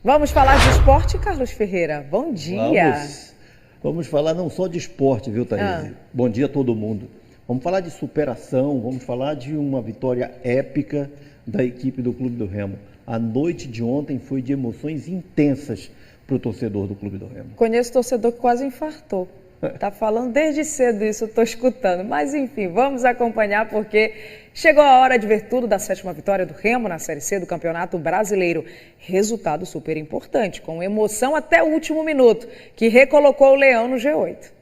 Vamos falar de esporte, Carlos Ferreira? Bom dia. Vamos falar não só de esporte, viu, Thaís? Bom dia a todo mundo. Vamos falar de superação, vamos falar de uma vitória épica da equipe do Clube do Remo. A noite de ontem foi de emoções intensas para o torcedor do Clube do Remo. Conheço torcedor que quase infartou. Tá falando desde cedo isso, eu estou escutando. Mas enfim, vamos acompanhar porque chegou a hora de ver tudo da 7ª vitória do Remo na Série C do Campeonato Brasileiro. Resultado super importante, com emoção até o último minuto, que recolocou o Leão no G8.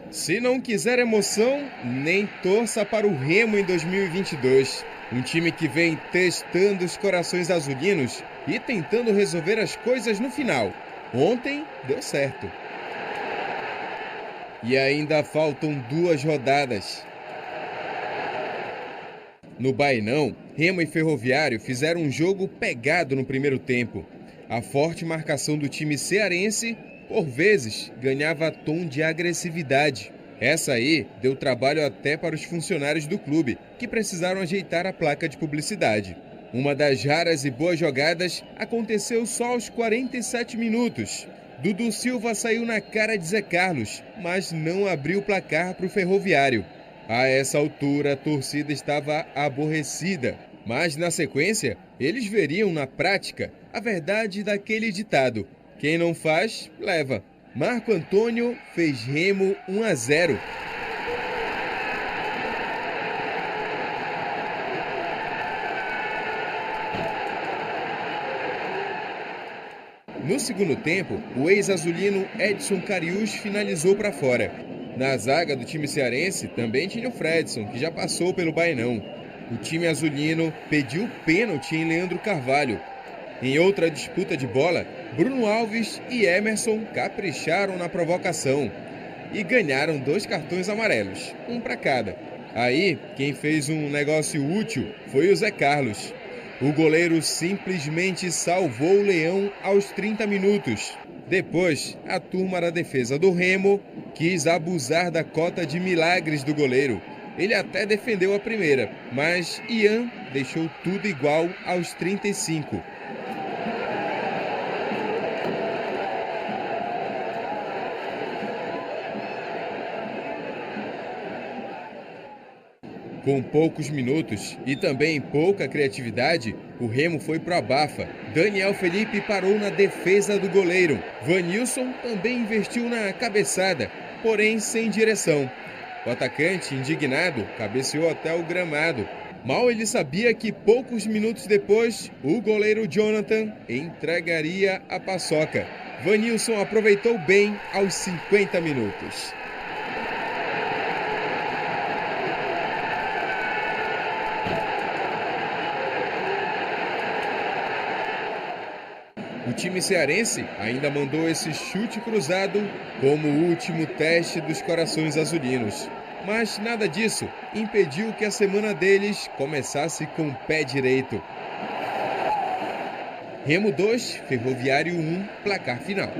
Se não quiser emoção, nem torça para o Remo em 2022. Um time que vem testando os corações azulinos e tentando resolver as coisas no final. Ontem deu certo. E ainda faltam 2 rodadas. No Bainão, Remo e Ferroviário fizeram um jogo pegado no primeiro tempo. A forte marcação do time cearense, por vezes, ganhava tom de agressividade. Essa aí deu trabalho até para os funcionários do clube, que precisaram ajeitar a placa de publicidade. Uma das raras e boas jogadas aconteceu só aos 47 minutos. Dudu Silva saiu na cara de Zé Carlos, mas não abriu o placar para o Ferroviário. A essa altura, a torcida estava aborrecida, mas na sequência, eles veriam na prática a verdade daquele ditado: quem não faz, leva. Marco Antônio fez Remo 1-0. No segundo tempo, o ex-azulino Edson Cariús finalizou para fora. Na zaga do time cearense também tinha o Fredson, que já passou pelo Bainão. O time azulino pediu pênalti em Leandro Carvalho. Em outra disputa de bola, Bruno Alves e Emerson capricharam na provocação e ganharam 2 cartões amarelos, um para cada. Aí, quem fez um negócio útil foi o Zé Carlos. O goleiro simplesmente salvou o Leão aos 30 minutos. Depois, a turma da defesa do Remo quis abusar da cota de milagres do goleiro. Ele até defendeu a primeira, mas Ian deixou tudo igual aos 35. Com poucos minutos e também pouca criatividade, o Remo foi pro abafa. Daniel Felipe parou na defesa do goleiro. Vanilson também investiu na cabeçada, porém sem direção. O atacante, indignado, cabeceou até o gramado. Mal ele sabia que poucos minutos depois, o goleiro Jonathan entregaria a paçoca. Vanilson aproveitou bem aos 50 minutos. O time cearense ainda mandou esse chute cruzado como o último teste dos corações azulinos. Mas nada disso impediu que a semana deles começasse com o pé direito. Remo 2, Ferroviário 1, placar final.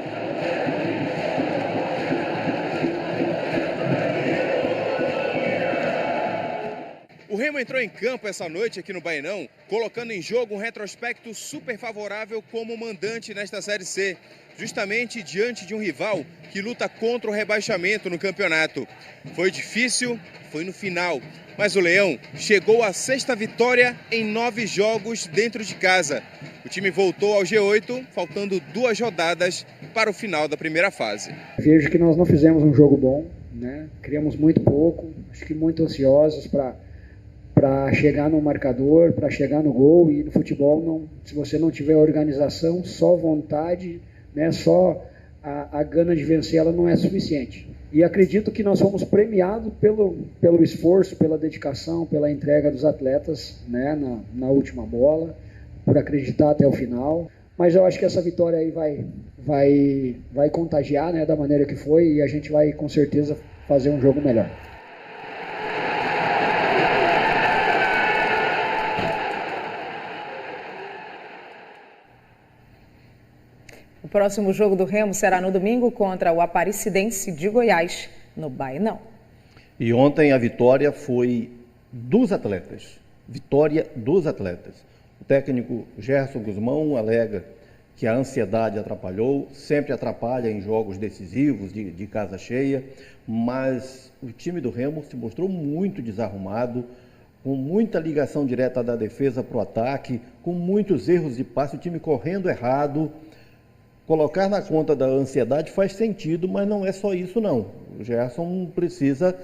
O Remo entrou em campo essa noite aqui no Bainão, colocando em jogo um retrospecto super favorável como mandante nesta Série C, justamente diante de um rival que luta contra o rebaixamento no campeonato. Foi difícil, foi no final, mas o Leão chegou à 6ª vitória em 9 jogos dentro de casa. O time voltou ao G8, faltando 2 rodadas para o final da primeira fase. Vejo que nós não fizemos um jogo bom, né? Criamos muito pouco, acho que muito ansiosos para chegar no marcador, para chegar no gol. E no futebol, não, se você não tiver organização, só vontade, né, só a gana de vencer, ela não é suficiente. E acredito que nós fomos premiados pelo esforço, pela dedicação, pela entrega dos atletas, né, na última bola, por acreditar até o final. Mas eu acho que essa vitória aí vai contagiar, né, da maneira que foi, e a gente vai com certeza fazer um jogo melhor. O próximo jogo do Remo será no domingo contra o Aparecidense de Goiás, no Bainão. E ontem a vitória foi dos atletas. Vitória dos atletas. O técnico Gerson Guzmão alega que a ansiedade atrapalhou, sempre atrapalha em jogos decisivos, de casa cheia, mas o time do Remo se mostrou muito desarrumado, com muita ligação direta da defesa para o ataque, com muitos erros de passe, o time correndo errado. Colocar na conta da ansiedade faz sentido, mas não é só isso não. O Gerson precisa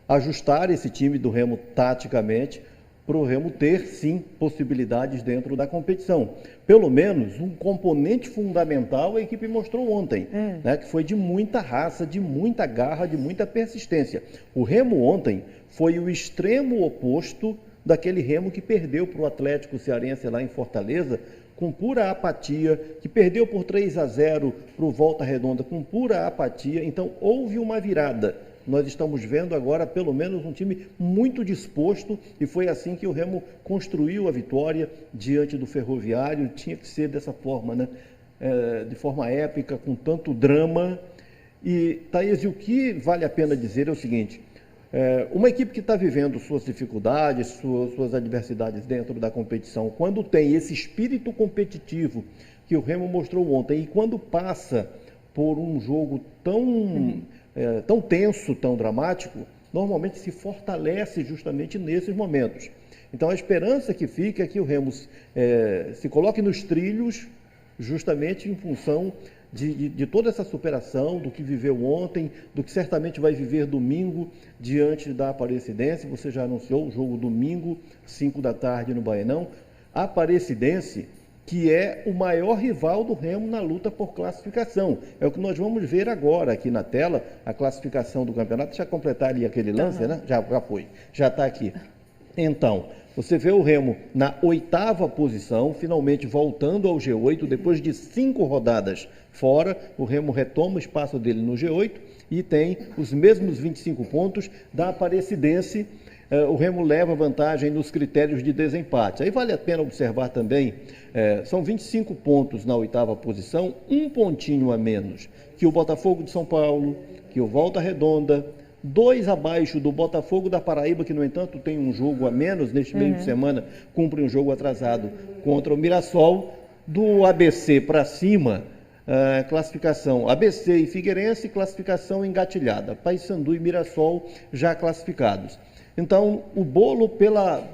ajustar esse time do Remo taticamente, para o Remo ter, sim, possibilidades dentro da competição. Pelo menos um componente fundamental a equipe mostrou ontem, né, que foi de muita raça, de muita garra, de muita persistência. O Remo ontem foi o extremo oposto daquele Remo que perdeu para o Atlético Cearense lá em Fortaleza, com pura apatia, que perdeu por 3-0 para o Volta Redonda, com pura apatia. Então, houve uma virada. Nós estamos vendo agora, pelo menos, um time muito disposto, e foi assim que o Remo construiu a vitória diante do Ferroviário. Tinha que ser dessa forma, né? De forma épica, com tanto drama. E, Thaís, o que vale a pena dizer é o seguinte: uma equipe que está vivendo suas dificuldades, suas adversidades dentro da competição, quando tem esse espírito competitivo que o Remo mostrou ontem, e quando passa por um jogo tão tenso, tão dramático, normalmente se fortalece justamente nesses momentos. Então a esperança que fica é que o Remo se coloque nos trilhos justamente em função de toda essa superação, do que viveu ontem, do que certamente vai viver domingo diante da Aparecidense. Você já anunciou o jogo domingo, 5 da tarde no Baenão. A Aparecidense, que é o maior rival do Remo na luta por classificação. É o que nós vamos ver agora aqui na tela, a classificação do campeonato. Deixa eu completar ali aquele lance, né? Já foi, já está aqui. Então, você vê o Remo na 8ª posição, finalmente voltando ao G8, depois de 5 rodadas fora. O Remo retoma o espaço dele no G8 e tem os mesmos 25 pontos da Aparecidense. O Remo leva vantagem nos critérios de desempate. Aí vale a pena observar também, são 25 pontos na 8ª posição, um pontinho a menos que o Botafogo de São Paulo, que o Volta Redonda, 2 abaixo do Botafogo da Paraíba, que, no entanto, tem um jogo a menos neste meio de semana, cumpre um jogo atrasado contra o Mirassol. Do ABC para cima, classificação ABC e Figueirense, classificação engatilhada. Paysandu e Mirassol já classificados. Então, o bolo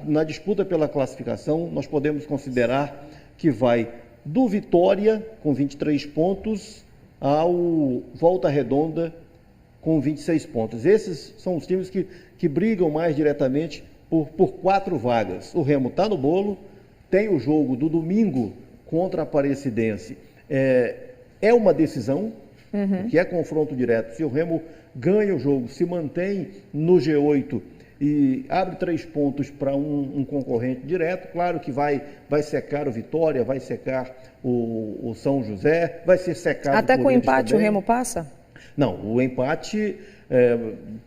na disputa pela classificação, nós podemos considerar que vai do Vitória, com 23 pontos, ao Volta Redonda, com 26 pontos. Esses são os times que brigam mais diretamente por 4 vagas. O Remo está no bolo, tem o jogo do domingo contra a Aparecidense. É uma decisão, que é confronto direto. Se o Remo ganha o jogo, se mantém no G8 e abre 3 pontos para um concorrente direto, claro que vai secar o Vitória, vai secar o São José, vai ser secado até por com o eles empate também. O Remo passa? Não, o empate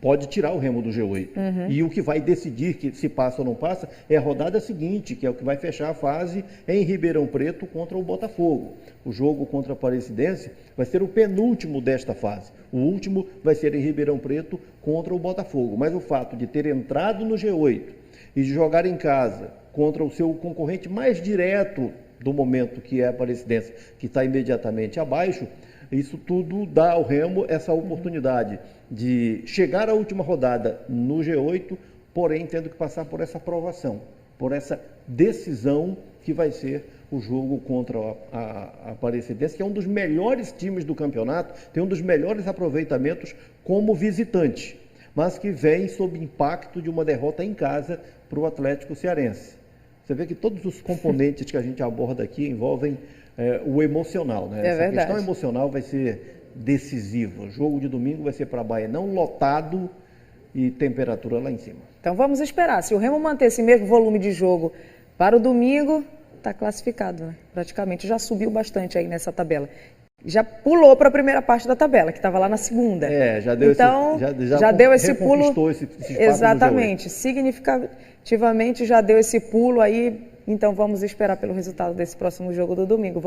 pode tirar o Remo do G8. E o que vai decidir que se passa ou não passa é a rodada seguinte, que é o que vai fechar a fase em Ribeirão Preto contra o Botafogo. O jogo contra a Aparecidense vai ser o penúltimo desta fase. O último vai ser em Ribeirão Preto contra o Botafogo. Mas o fato de ter entrado no G8 e de jogar em casa contra o seu concorrente mais direto do momento, que é a Aparecidense, que está imediatamente abaixo, isso tudo dá ao Remo essa oportunidade de chegar à última rodada no G8, porém tendo que passar por essa aprovação, por essa decisão que vai ser o jogo contra a Aparecidense, que é um dos melhores times do campeonato, tem um dos melhores aproveitamentos como visitante, mas que vem sob impacto de uma derrota em casa para o Atlético Cearense. Você vê que todos os componentes que a gente aborda aqui envolvem o emocional, né? Essa questão emocional vai ser decisiva. O jogo de domingo vai ser para Baenão, lotado e temperatura lá em cima. Então vamos esperar. Se o Remo manter esse mesmo volume de jogo para o domingo, está classificado, né? Praticamente já subiu bastante aí nessa tabela. Já pulou para a primeira parte da tabela, que estava lá na segunda. Já deu então, já deu esse pulo. Esse exatamente, significativamente já deu esse pulo aí. Então vamos esperar pelo resultado desse próximo jogo do domingo.